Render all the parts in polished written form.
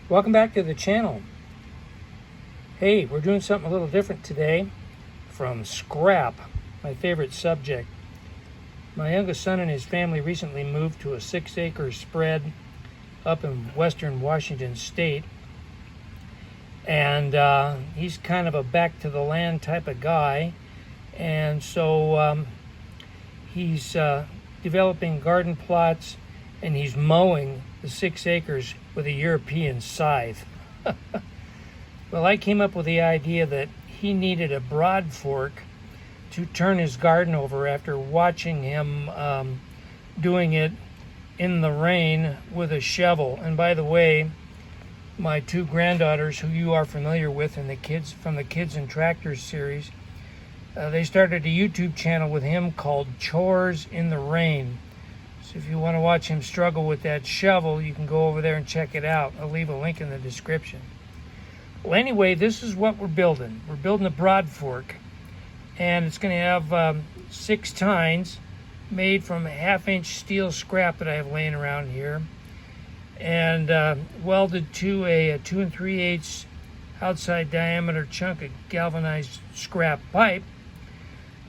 Welcome back to the channel. Hey, we're doing something a little different today. From scrap, my favorite subject. My youngest son and his family recently moved to a 6-acre spread up in western Washington state. And he's kind of a back to the land type of guy. And so he's developing garden plots, and he's mowing the 6 acres with a European scythe. Well, I came up with the idea that he needed a broad fork to turn his garden over after watching him doing it in the rain with a shovel. And by the way, my 2 granddaughters, who you are familiar with in the kids from the Kids and Tractors series, they started a YouTube channel with him called Chores in the Rain. So if you want to watch him struggle with that shovel, you can go over there and check it out. I'll leave a link in the description. Well, anyway, this is what we're building. We're building a broad fork, and it's going to have 6 tines made from 1/2-inch steel scrap that I have laying around here, and welded to a 2 3/8 outside diameter chunk of galvanized scrap pipe.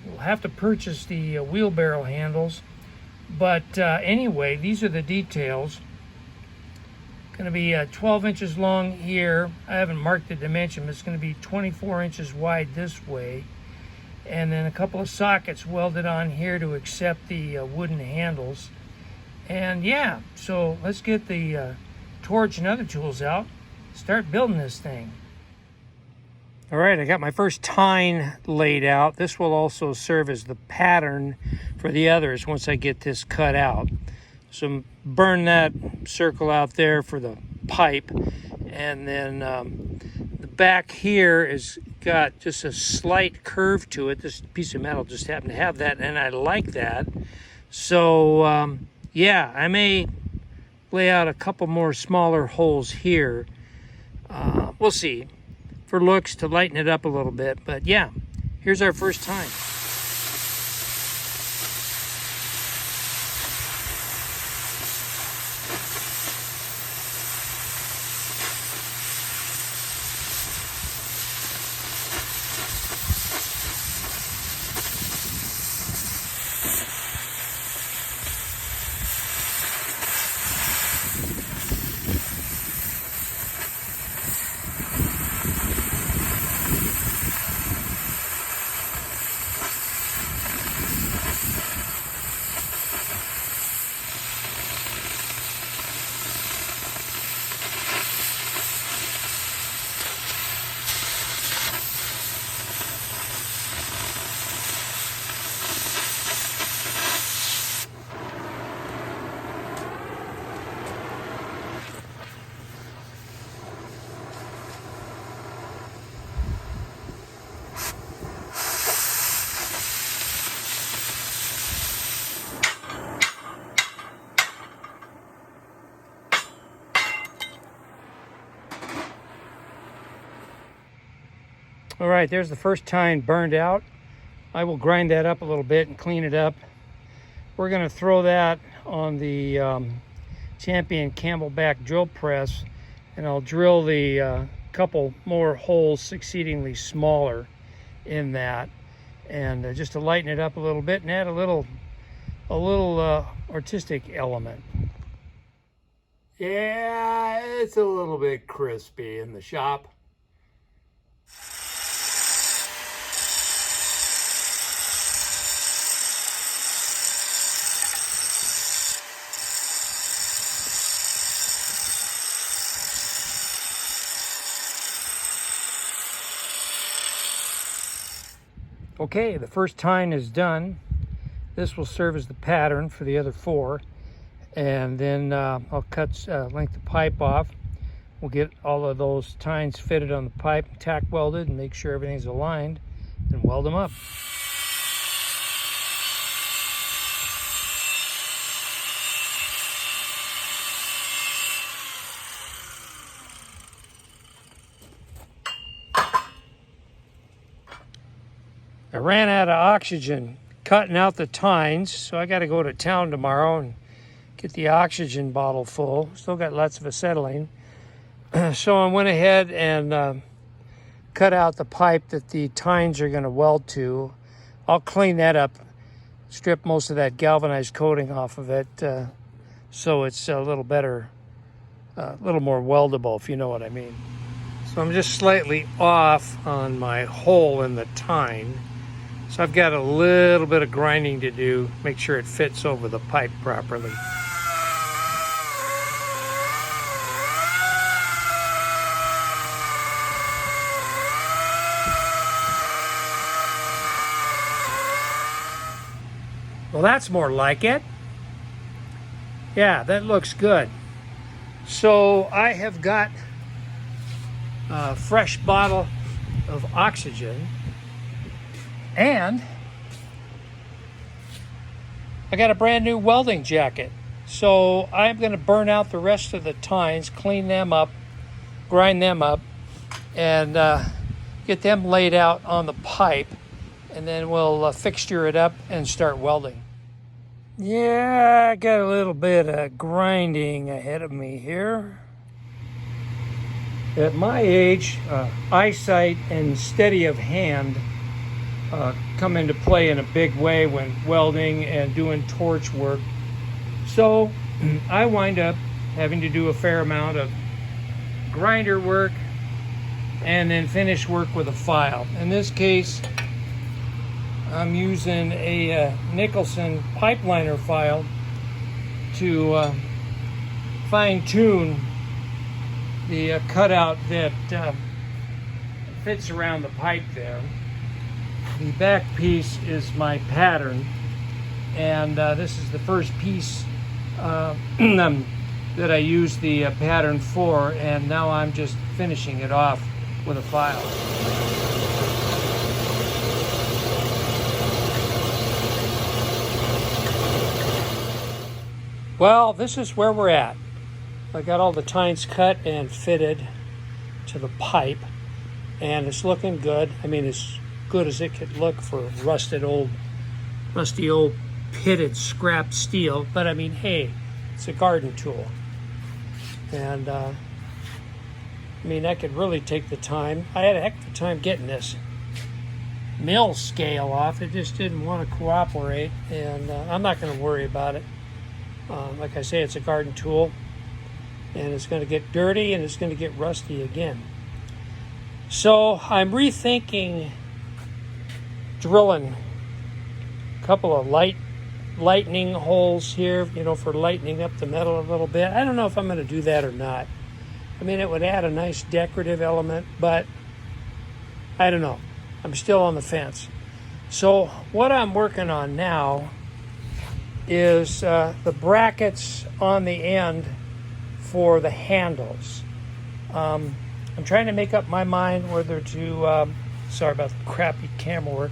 We'll have to purchase the wheelbarrow handles, but anyway, these are the details. Going to be 12 inches long here. I haven't marked the dimension, but it's going to be 24 inches wide this way. And then a couple of sockets welded on here to accept the wooden handles. And yeah, so let's get the torch and other tools out. Start building this thing. All right, I got my first tine laid out. This will also serve as the pattern for the others once I get this cut out. So burn that circle out there for the pipe, and then the back here is got just a slight curve to it. This piece of metal just happened to have that, and I like that. So yeah, I may lay out a couple more smaller holes here. We'll see, for looks, to lighten it up a little bit. But yeah, here's our first time. All right, there's the first tine burned out. I will grind that up a little bit and clean it up. We're going to throw that on the Champion Camelback drill press, and I'll drill the couple more holes exceedingly smaller in that, and just to lighten it up a little bit and add a little artistic element. Yeah, it's a little bit crispy in the shop. Okay, the first tine is done. This will serve as the pattern for the other 4. And then I'll cut length of pipe off. We'll get all of those tines fitted on the pipe, tack welded, and make sure everything's aligned, and weld them up. I ran out of oxygen cutting out the tines, so I got to go to town tomorrow and get the oxygen bottle full. Still got lots of acetylene. So I went ahead and cut out the pipe that the tines are going to weld to. I'll clean that up, strip most of that galvanized coating off of it, so it's a little better, a little more weldable, if you know what I mean. So I'm just slightly off on my hole in the tine. So I've got a little bit of grinding to do, make sure it fits over the pipe properly. Well, that's more like it. Yeah, that looks good. So I have got a fresh bottle of oxygen, and I got a brand new welding jacket. So I'm going to burn out the rest of the tines, clean them up, grind them up, and get them laid out on the pipe, and then we'll fixture it up and start welding. Yeah, I got a little bit of grinding ahead of me here. At my age, eyesight and steady of hand come into play in a big way when welding and doing torch work. So I wind up having to do a fair amount of grinder work and then finish work with a file. In this case, I'm using a Nicholson pipeliner file to fine-tune the cutout that fits around the pipe there. The back piece is my pattern, and this is the first piece that I use the pattern for, and now I'm just finishing it off with a file. Well, this is where we're at. I got all the tines cut and fitted to the pipe, and it's looking good. I mean, as good as it could look for rusty old pitted scrap steel. But I mean, hey, it's a garden tool, and I mean, I could really take the time. I had a heck of a time getting this mill scale off. It just didn't want to cooperate, and I'm not going to worry about it. Like I say, it's a garden tool, and it's going to get dirty and it's going to get rusty again. So I'm rethinking drilling a couple of lightning holes here, you know, for lightening up the metal a little bit. I don't know if I'm going to do that or not. I mean, it would add a nice decorative element, but I don't know. I'm still on the fence. So what I'm working on now is the brackets on the end for the handles. I'm trying to make up my mind whether to, sorry about the crappy camera work,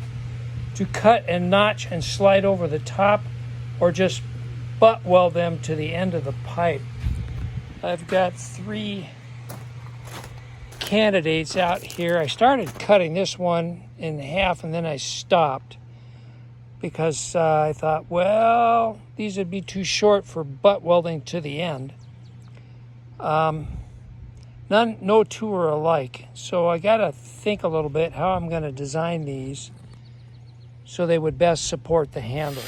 to cut and notch and slide over the top, or just butt weld them to the end of the pipe. I've got 3 candidates out here. I started cutting this one in half and then I stopped, because I thought, well, these would be too short for butt welding to the end. No two are alike, so I got to think a little bit how I'm going to design these so they would best support the handle.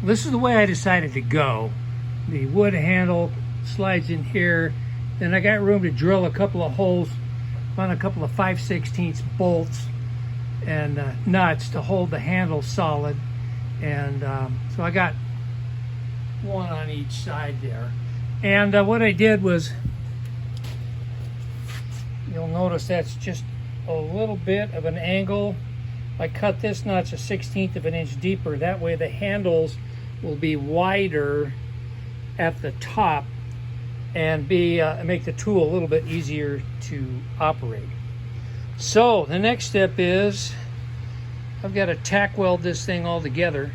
This is the way I decided to go. The wood handle slides in here. Then I got room to drill a couple of holes on a couple of 5/16 bolts and nuts to hold the handle solid. And so I got one on each side there. And what I did was, you'll notice that's just a little bit of an angle. I cut this notch 1/16 of an inch deeper. That way the handles will be wider at the top and make the tool a little bit easier to operate. So the next step is I've got to tack weld this thing all together,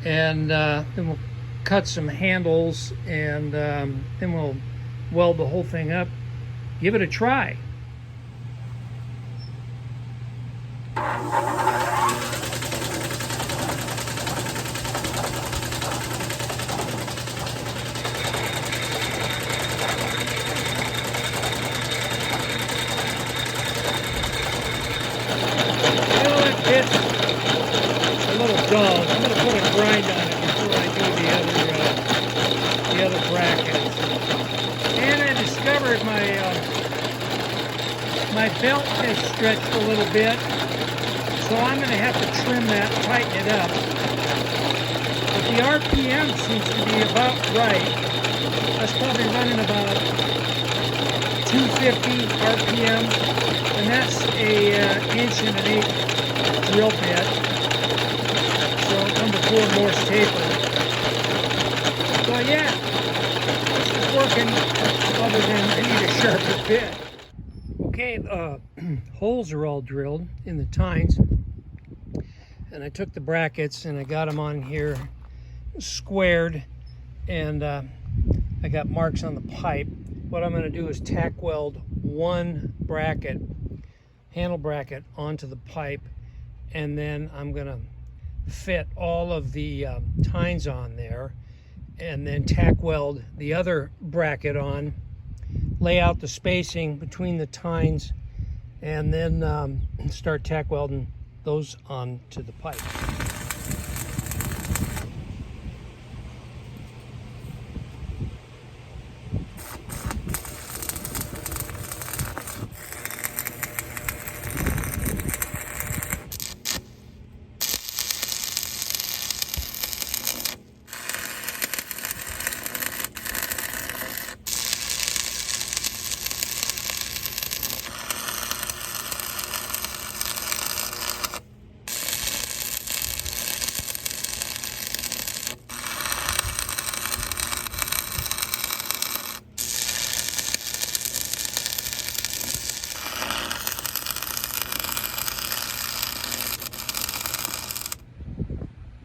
and then we'll cut some handles, and then we'll weld the whole thing up. Give it a try. It's a little dull. I'm going to put a grind on it before I do the other brackets. And I discovered my belt has stretched a little bit, so I'm going to have to trim that, tighten it up. But the RPM seems to be about right. That's probably running about 250 RPM, and that's a 1.1 drill bit, so number 4 Morse taper. So yeah, this is working, other than I need a sharper bit. Okay, holes are all drilled in the tines, and I took the brackets and I got them on here squared, and I got marks on the pipe. What I'm going to do is tack weld one bracket, handle bracket, onto the pipe, and then I'm going to fit all of the tines on there, and then tack weld the other bracket on, lay out the spacing between the tines, and then start tack welding those onto the pipe.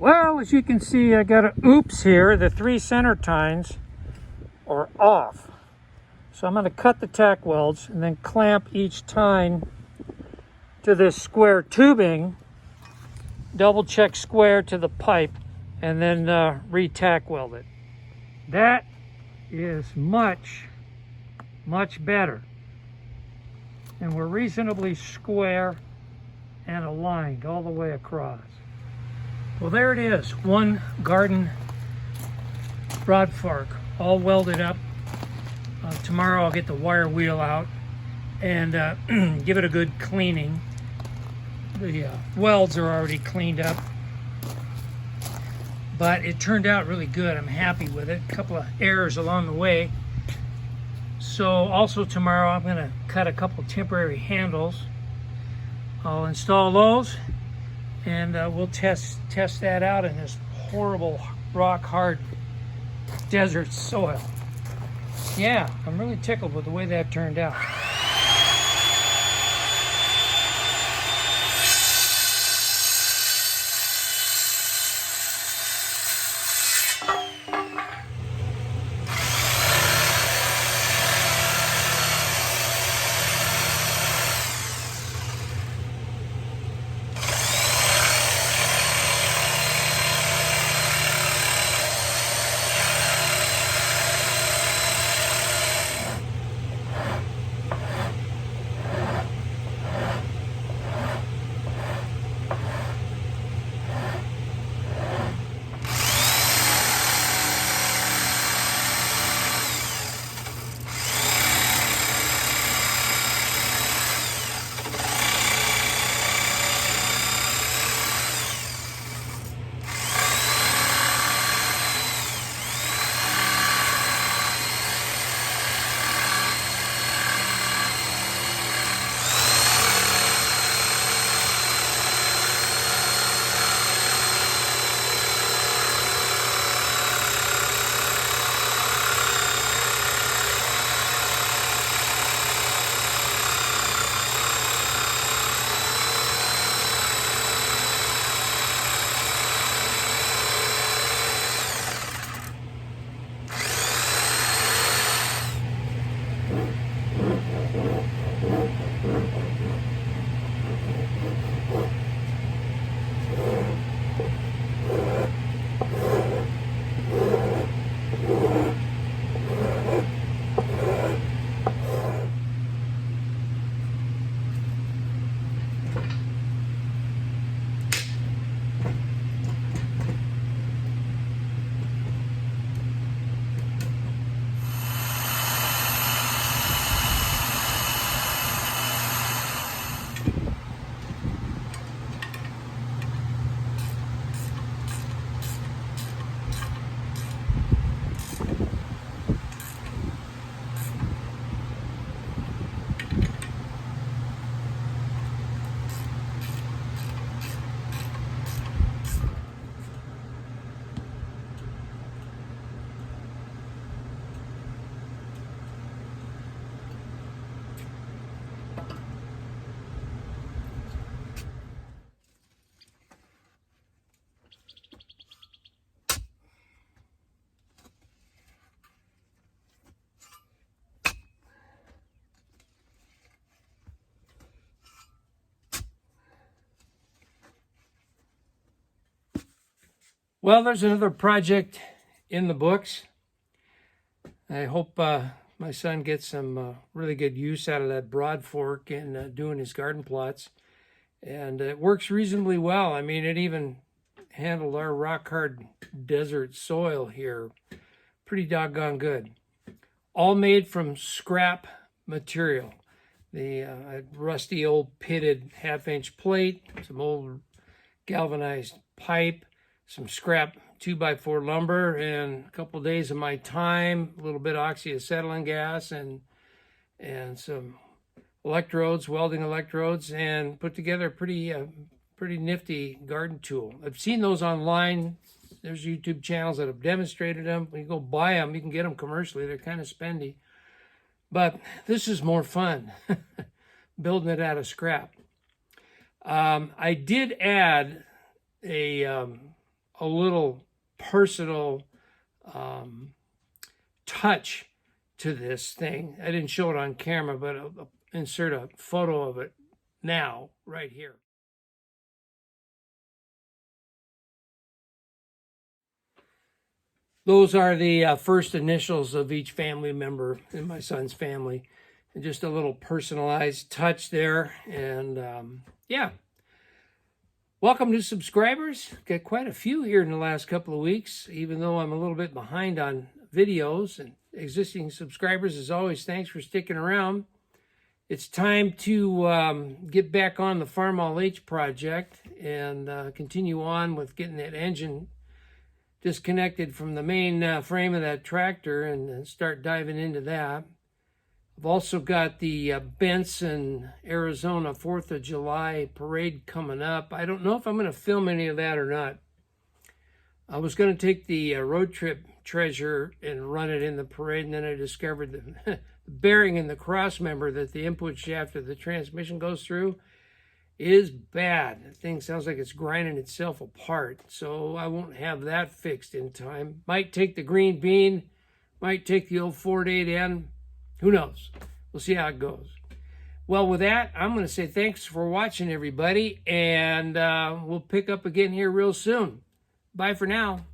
Well, as you can see, I got an oops here. The 3 center tines are off. So I'm going to cut the tack welds and then clamp each tine to this square tubing, double check square to the pipe, and then re-tack weld it. That is much, much better. And we're reasonably square and aligned all the way across. Well, there it is, one garden rod fork, all welded up. Tomorrow I'll get the wire wheel out and give it a good cleaning. The welds are already cleaned up, but it turned out really good. I'm happy with it. A couple of errors along the way. So also tomorrow I'm going to cut a couple temporary handles. I'll install those, and we'll test that out in this horrible rock hard desert soil. Yeah, I'm really tickled with the way that turned out. Well, there's another project in the books. I hope my son gets some really good use out of that broad fork in doing his garden plots. And it works reasonably well. I mean, it even handled our rock-hard desert soil here pretty doggone good. All made from scrap material. The rusty old pitted half-inch plate, some old galvanized pipe, some scrap 2x4 lumber, and a couple days of my time, a little bit of oxyacetylene gas, and some electrodes, welding electrodes, and put together a pretty nifty garden tool. I've seen those online. There's YouTube channels that have demonstrated them. When you go buy them, you can get them commercially. They're kind of spendy. But this is more fun, building it out of scrap. I did add a little personal touch to this thing. I didn't show it on camera, but I'll insert a photo of it now, right here. Those are the first initials of each family member in my son's family. And just a little personalized touch there. And yeah. Welcome to subscribers. Got quite a few here in the last couple of weeks, even though I'm a little bit behind on videos. And existing subscribers, as always, thanks for sticking around. It's time to get back on the Farm All H project and continue on with getting that engine disconnected from the main frame of that tractor and start diving into that. I've also got the Benson, Arizona 4th of July parade coming up. I don't know if I'm going to film any of that or not. I was going to take the road trip Treasure and run it in the parade, and then I discovered the bearing in the cross member that the input shaft of the transmission goes through is bad. The thing sounds like it's grinding itself apart, so I won't have that fixed in time. Might take the green bean, might take the old Ford 8N. Who knows? We'll see how it goes. Well, with that, I'm going to say thanks for watching, everybody, and we'll pick up again here real soon. Bye for now.